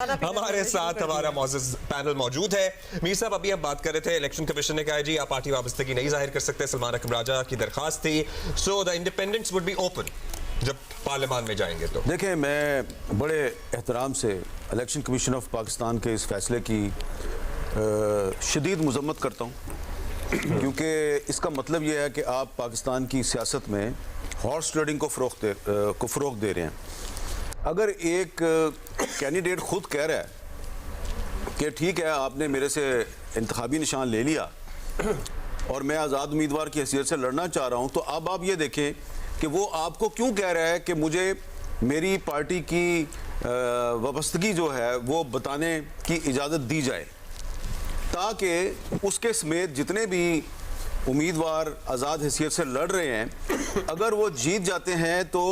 हमारे साथ हमारा मौजूद पैनल मौजूद है। मीर साहब, अभी हम बात कर रहे थे, इलेक्शन कमीशन ने कहा जी आप पार्टी वाबस्तगी नहीं जाहिर कर सकते, सलमान अकरम राजा की दरखास्त थी, so the independents would be open जब पार्लियामान में जाएंगे। तो देखें, मैं बड़े एहतराम से इलेक्शन कमीशन ऑफ पाकिस्तान के इस फैसले की शदीद मजम्मत करता हूँ, क्योंकि इसका मतलब यह है कि आप पाकिस्तान की सियासत में हॉर्स ट्रेडिंग को फ़रोग़ दे रहे हैं। अगर एक कैंडिडेट खुद कह रहा है कि ठीक है आपने मेरे से इंतखाबी निशान ले लिया और मैं आज़ाद उम्मीदवार की हैसियत से लड़ना चाह रहा हूं, तो अब आप ये देखें कि वो आपको क्यों कह रहा है कि मुझे मेरी पार्टी की वाबस्तगी जो है वो बताने की इजाज़त दी जाए, ताकि उसके समेत जितने भी उम्मीदवार आज़ाद हैसियत से लड़ रहे हैं, अगर वो जीत जाते हैं तो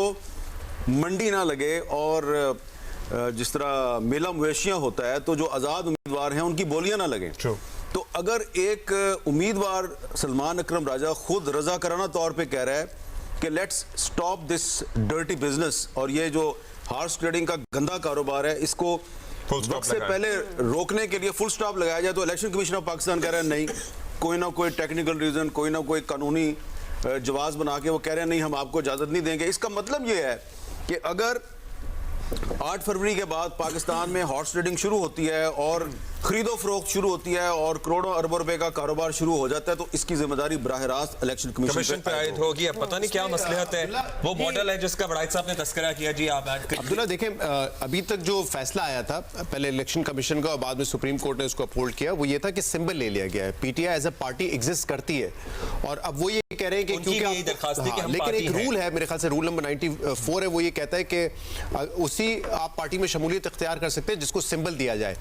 मंडी ना लगे और जिस तरह मेला मवेशियाँ होता है तो जो आज़ाद उम्मीदवार हैं उनकी बोलियां ना लगें। तो अगर एक उम्मीदवार सलमान अकरम राजा खुद रजा कराना तौर पे कह रहा है कि let's stop this dirty business, और ये जो हॉर्स ट्रेडिंग का गंदा कारोबार है इसको वक्त से पहले रोकने के लिए फुल स्टॉप लगाया जाए, तो इलेक्शन कमीशन ऑफ पाकिस्तान कह रहा है नहीं, कोई ना कोई टेक्निकल रीज़न, कोई ना कोई कानूनी जवाब बना के वो कह रहे हैं नहीं हम आपको इजाज़त नहीं देंगे। इसका मतलब ये है कि अगर 8 फरवरी के बाद पाकिस्तान में हॉर्स ट्रेडिंग शुरू होती है और खरीदो फरोख्त शुरू होती है और करोड़ों अरबों रुपए का कारोबार शुरू हो जाता है, तो इसकी जिम्मेदारी बराह रास्त इलेक्शन कमीशन पे आयद होगी। अब पता नहीं क्या मसलहत है, वो मॉडल है जिसका बड़ाई साहब ने तस्करा किया। जी आप अब्दुल्ला देखें, अभी तक जो फैसला आया था पहले इलेक्शन कमीशन का और बाद में सुप्रीम कोर्ट ने उसको अपहोल्ड किया, वो ये था कि सिंबल ले लिया गया है, PTI as a party exist करती है, और अब वो ये कह रहे हैं कि क्योंकि लेकिन एक रूल है, मेरे ख्याल से रूल नंबर 94 है, वो ये कहता है कि उसी आप पार्टी में शमूलियत इख्तियार कर सकते हैं जिसको सिंबल दिया जाए।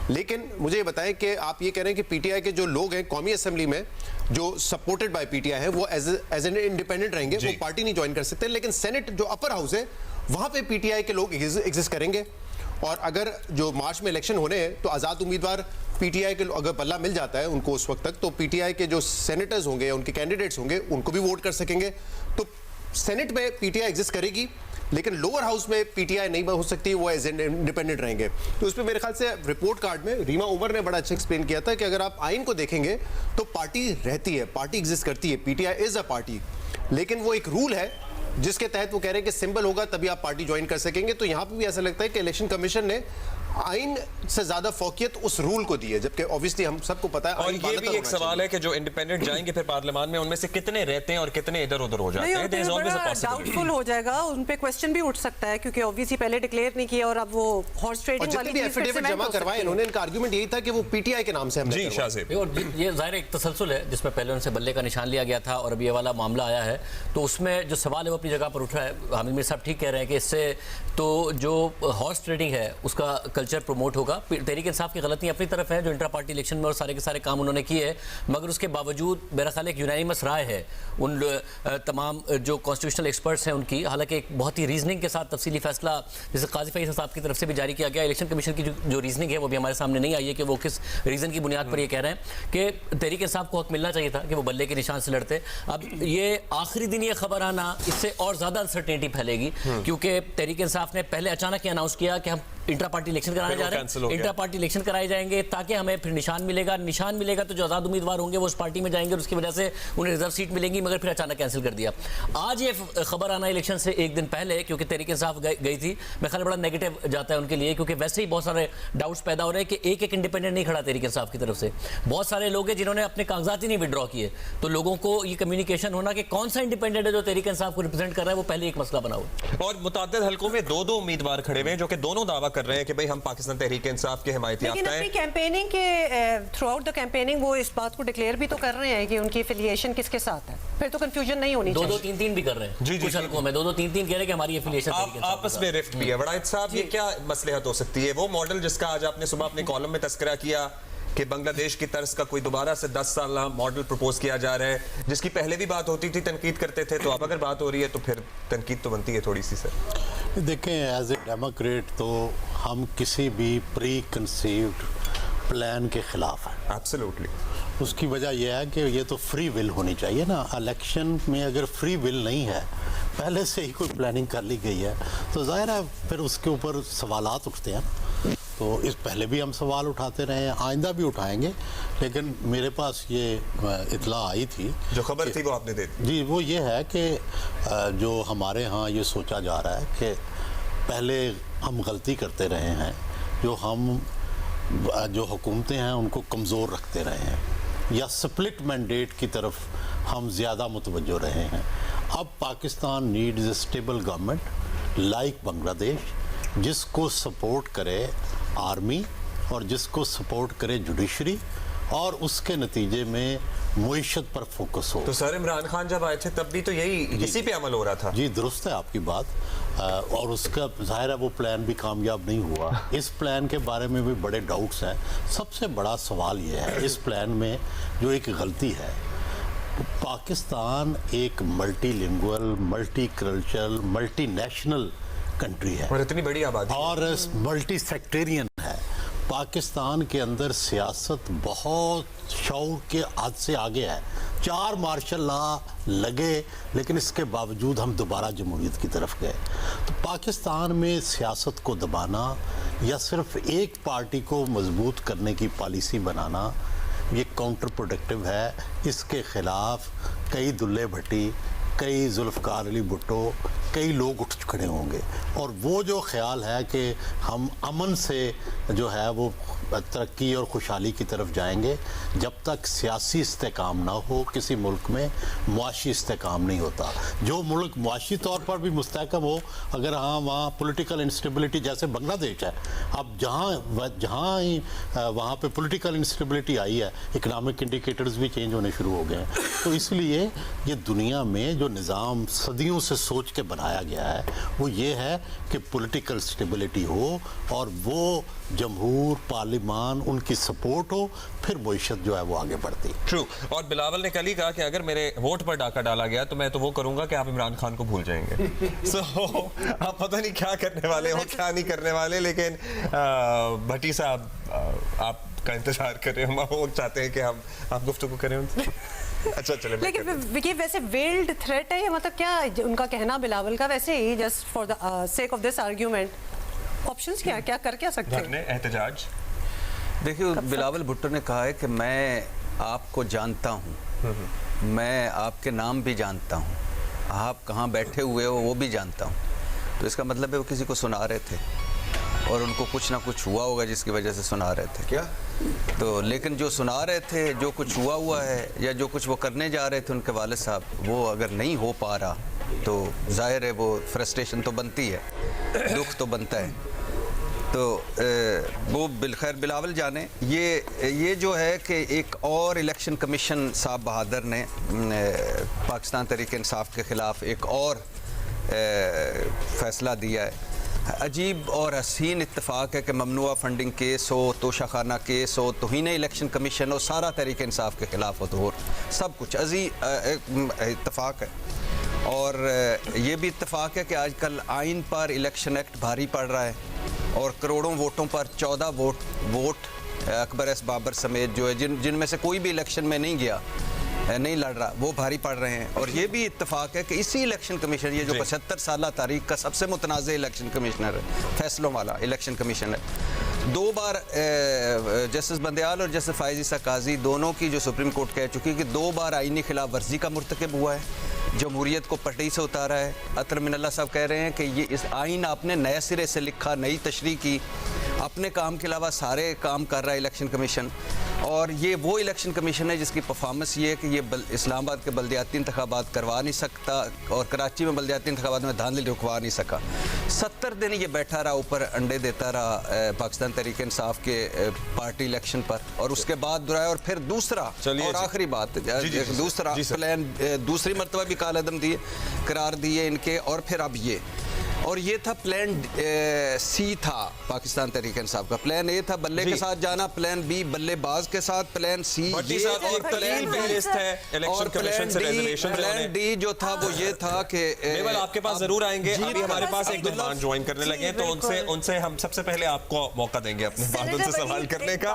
लेकिन मुझे ये बताएं कि आप ये कह रहे हैं कि पीटीआई के जो लोग हैं कौमी असेंबली में जो सपोर्टेड बाय पीटीआई है वो एज एन इंडिपेंडेंट रहेंगे, वो पार्टी नहीं ज्वाइन कर सकते, लेकिन सेनेट जो अपर हाउस है वहां पे पीटीआई के लोग एग्जिस्ट करेंगे। और अगर जो मार्च में इलेक्शन होने हैं तो आज़ाद उम्मीदवार पीटीआई के अगर बल्ला मिल जाता है उनको उस वक्त तक, तो पीटीआई के जो सेनेटर्स होंगे, उनके कैंडिडेट्स होंगे, उनको भी वोट कर सकेंगे। तो सेनेट में पीटीआई एग्जिस्ट करेगी, लेकिन लोअर हाउस में पीटीआई नहीं हो सकती, वो एज इंडिपेंडेंट रहेंगे। तो उस पर मेरे ख्याल से रिपोर्ट कार्ड में रीमा उमर ने बड़ा अच्छा एक्सप्लेन किया था कि अगर आप आइन को देखेंगे तो पार्टी रहती है, पार्टी एग्जिस्ट करती है, पीटीआई इज अ पार्टी, लेकिन वो एक रूल है जिसके तहत वो कह रहे हैं कि सिंबल होगा तभी आप पार्टी ज्वाइन कर सकेंगे। तो यहाँ पे भी ऐसा लगता है कि इलेक्शन कमीशन ने आइन से ज्यादा फौकियत उस रूल को दी है, जबकि ऑब्वियसली हम सबको पता है। और ये भी एक सवाल है कि जो इंडिपेंडेंट जाएंगे फिर पार्लियामान में, उनमें से कितने रहते हैं और कितने इधर उधर हो जाते हैं, डाउटफुल हो जाएगा, उन पे क्वेश्चन भी उठ सकता है, क्योंकि ऑब्वियसली पहले डिक्लेयर नहीं किया और अब वो हॉर्स ट्रेडिंग वाली भी एफिडेविट जमा करवाए इन्होंने, इनका आर्गुमेंट यही था कि वो पीटीआई के नाम से हमने जी शाह। और ये जाहिर एक तसलसल है जिसमें पहले उनसे बल्ले का निशान लिया गया था और अब ये वाला मामला आया है, तो उसमें जो सवाल है वो अपनी जगह पर उठ रहा है। हामिद मीर साहब ठीक कह रहे हैं कि इससे तो जो हॉर्स ट्रेडिंग है उसका कल्चर प्रमोट होगा। तहरीक इंसाफ की गलतियां अपनी तरफ है जो इंटर पार्टी इलेक्शन में और सारे के सारे काम उन्होंने किए, मगर उसके बावजूद मेरा ख्याल एक यूनानिमस राय है उन तमाम जो कॉन्स्टिट्यूशनल एक्सपर्ट्स हैं उनकी, हालांकि एक बहुत ही रीजनिंग के साथ तफसीली फैसला जैसे काजी फैसल साहब की तरफ से भी जारी किया गया। इलेक्शन कमीशन की जो रीजनिंग है वो भी हमारे सामने नहीं आई है कि वो किस रीज़न की बुनियाद पर ये कह रहे हैं कि तहरीक इंसाफ को हक मिलना चाहिए था कि वो बल्ले के निशान से लड़ते। अब ये आखिरी दिन ये खबर आना, इससे और ज़्यादा अनसर्टेनिटी फैलेगी, क्योंकि तहरीक इंसाफ ने पहले अचानक अनाउंस किया कि हम इंटर पार्टी इलेक्शन कराने जा रहे हैं, इंटर पार्टी इलेक्शन कराए जाएंगे ताकि हमें फिर निशान मिलेगा तो जो आज़ाद उम्मीदवार होंगे वो उस पार्टी में जाएंगे और उसकी वजह से उन्हें रिजर्व सीट मिलेंगी, मगर फिर अचानक कैंसिल कर दिया। आज ये खबर आना इलेक्शन से एक दिन पहले, क्योंकि तहरीक इंसाफ गई थी, मैं ख्याल बड़ा नेगेटिव जाता है उनके लिए, क्योंकि वैसे ही बहुत सारे डाउट्स पैदा हो रहे हैं कि एक इंडिपेंडेंट नहीं खड़ा तहरीक इंसाफ की तरफ से, बहुत सारे लोग हैं जिन्होंने अपने कागजात ही नहीं विड्रॉ किए, तो लोगों को ये कम्युनिकेशन होना कि कौन सा इंडिपेंडेंट है जो तहरीक इंसाफ को रिप्रेजेंट कर रहा है वो पहले एक मसला बना हुआ। और मुतअद्दिद हलकों में दो उम्मीदवार खड़े हुए हैं जो कि दोनों दावा कर रहे हैं कि भाई हम पाकिस्तान तहरीक इंसाफ के हिमायती याफ्ता हैं। कैंपेनिंग के थ्रू आउट द कैंपेनिंग वो इस बात को डिक्लेयर भी तो कर रहे हैं कि उनकी एफिलिएशन किसके साथ है, फिर तो कंफ्यूजन नहीं होनी चाहिए। 2-2-3-3 भी कर रहे हैं जी, कुछ हलकों में 2-2-3-3 कह रहे हैं कि हमारी एफिलिएशन आपस में रिफ्ट भी है। वड़ाइद साहब, ये क्या मसलहत हो सकती है? वो मॉडल जिसका आज आपने सुबह अपने कॉलम में तस्करा किया कि बांग्लादेश की तर्ज का कोई दोबारा से 10 साल मॉडल प्रपोज किया जा रहा है, जिसकी पहले भी बात होती थी, तनकीद करते थे, तो अब अगर बात हो रही है तो फिर तनकीद तो बनती है थोड़ी सी। सर देखें, एज ए डेमोक्रेट तो हम किसी भी प्री कंसीव्ड प्लान के खिलाफ है। एब्सोल्युटली। उसकी वजह यह है कि ये तो फ्री विल होनी चाहिए ना। इलेक्शन में अगर फ्री विल नहीं है, पहले से ही कोई प्लानिंग कर ली गई है, तो जाहिर है फिर उसके ऊपर सवालात उठते हैं। तो इस पहले भी हम सवाल उठाते रहे हैं, आइंदा भी उठाएंगे, लेकिन मेरे पास ये इत्तला आई थी, जो खबर थी वो आपने दे दी। जी, वो ये है कि जो हमारे यहाँ ये सोचा जा रहा है कि पहले हम गलती करते रहे हैं, जो हुकूमतें हैं उनको कमज़ोर रखते रहे हैं, या स्प्लिट मैंडेट की तरफ हम ज़्यादा मुतवज्जो रहे हैं। अब Pakistan needs a stable government like Bangladesh, जिसको सपोर्ट करे आर्मी और जिसको सपोर्ट करे जुडिशरी, और उसके नतीजे में मुईशत पर फोकस हो। तो सर इमरान खान जब आए थे तब भी तो यही इसी पे अमल हो रहा था। जी, दुरुस्त है आपकी बात, और उसका ज़ाहिर है वो प्लान भी कामयाब नहीं हुआ। इस प्लान के बारे में भी बड़े डाउट्स हैं। सबसे बड़ा सवाल ये है, इस प्लान में जो एक गलती है, पाकिस्तान एक multilingual, multi cultural, multi national country है और इतनी बड़ी आबादी और मल्टी सेक्टेरियन है। पाकिस्तान के अंदर सियासत बहुत शौर के हद से आगे है। 4 मार्शल लॉ लगे, लेकिन इसके बावजूद हम दोबारा जमहूरियत की तरफ गए। तो पाकिस्तान में सियासत को दबाना या सिर्फ एक पार्टी को मजबूत करने की पॉलिसी बनाना, ये काउंटर प्रोडक्टिव है। इसके खिलाफ कई दुल्ले भट्टी, कई जुल्फ़कार अली भुट्टो, कई लोग उठ खड़े होंगे, और वो जो ख्याल है कि हम अमन से जो है वो तरक्की और खुशहाली की तरफ जाएंगे, जब तक सियासी इस्तेकाम ना हो किसी मुल्क में, मुआशी इस्तेकाम नहीं होता। जो मुल्क मुआशी तौर पर भी मुस्तहकम हो, अगर हाँ वहाँ पॉलिटिकल इंस्टेबिलिटी, जैसे बांग्लादेश है, अब जहाँ ही वहाँ पे पॉलिटिकल इंस्टेबिलिटी आई है, इकनॉमिक इंडिकेटर्स भी चेंज होने शुरू हो गए हैं। तो इसलिए ये दुनिया में जो निज़ाम सदियों से सोच के बनाया गया है, वो ये है कि पॉलिटिकल स्टेबिलिटी हो और वो जमहूर, पार्लिमान, उनकी सपोर्ट हो, फिर मईशत जो है वो आगे बढ़ती है। ट्रू। और बिलावल ने कल ही कहा कि अगर मेरे वोट पर डाका डाला गया तो मैं तो वो करूंगा कि आप इमरान खान को भूल जाएंगे। सो आप पता नहीं क्या करने वाले हो, क्या नहीं करने वाले, लेकिन भट्टी साहब आपका इंतजार कर रहे हैं, वो चाहते हैं कि आप गुफ्तगू करें उनसे। अच्छा चले। लेकिन विकी वैसे वेल्ड थ्रेट है, मतलब क्या उनका कहना बिलावल का, वैसे ही just for the sake of this argument, options क्या कर क्या सकते हैं? एहतजाज। देखिए, बिलावल भुट्टो ने कहा है कि मैं आपको जानता हूँ, मैं आपके नाम भी जानता हूँ, आप कहाँ बैठे हुए हो वो भी जानता हूँ। तो इसका मतलब है वो किसी को सुना रहे थे और उनको कुछ ना कुछ हुआ होगा जिसकी वजह से सुना रहे थे। क्या? तो लेकिन जो सुना रहे थे, जो कुछ हुआ है या जो कुछ वो करने जा रहे थे उनके वालिद साहब, वो अगर नहीं हो पा रहा तो जाहिर है वो फ्रस्ट्रेशन तो बनती है, दुख तो बनता है। तो वो खैर बिलावल जाने। ये जो है कि एक और इलेक्शन कमीशन साहब बहादुर ने पाकिस्तान तहरीक इंसाफ के ख़िलाफ़ एक और फैसला दिया है। अजीब और हसीन इत्तेफाक है कि ममनुआ फंडिंग केस हो, तोशाखाना केस हो, तौहीन इलेक्शन कमीशन हो, सारा तहरीक इंसाफ के ख़िलाफ़ हो, तो सब कुछ अजीब इत्तेफाक है। और ये भी इत्तेफाक है कि आजकल आइन पर इलेक्शन एक्ट भारी पड़ रहा है और करोड़ों वोटों पर 14 वोट अकबर एस बाबर समेत जो है जिनमें से कोई भी इलेक्शन में नहीं गया, नहीं लड़ रहा, वो भारी पड़ रहे हैं। और ये भी इत्तेफाक है कि इसी इलेक्शन कमीशन, ये जो 75 साल तारीख का सबसे मुतनाज़ इलेक्शन कमिश्नर है, फैसलों वाला इलेक्शन कमीशन है, 2 बार जस्टिस बंदयाल और जस्टिस फायज़ ईसा काजी दोनों की जो सुप्रीम कोर्ट कह चुकी है कि 2 बार आईनी खिलाफ वर्जी का मुर्तकब हुआ है, जमहूरियत को पटड़ी से उतारा है। अतर मिनल्ला साहब कह रहे हैं कि ये इस आइन आपने नए सिरे से लिखा, नई तशरीह की, अपने काम के अलावा सारे काम कर रहा है इलेक्शन कमीशन। और ये वो इलेक्शन कमीशन है जिसकी परफॉर्मेंस ये है कि ये इस्लामाबाद के बल्दियाती इंतखाबात करवा नहीं सकता और कराची में बल्दियाती इंतखाबात में धांधली रुकवा नहीं सका। 70 दिन ये बैठा रहा, ऊपर अंडे देता रहा पाकिस्तान तहरीक इंसाफ के पार्टी इलेक्शन पर, और उसके बाद दुराया। और फिर दूसरा और आखिरी बात, दूसरा प्लान, दूसरी मरतबा भी कालअदम दिए करार दिए इनके, और फिर अब ये, और ये था प्लान सी था पाकिस्तान तहरीक इंसाफ का। प्लान ए था बल्ले के साथ जाना, प्लान बी बल्लेबाज के साथ, प्लान सी और प्लान डी जो था वो ये था कि आपके पास जरूर आएंगे। अभी हमारे पास एक मेहमान ज्वाइन करने लगे हैं, तो उनसे हम सबसे पहले आपको मौका देंगे अपने बातों से सवाल करने का।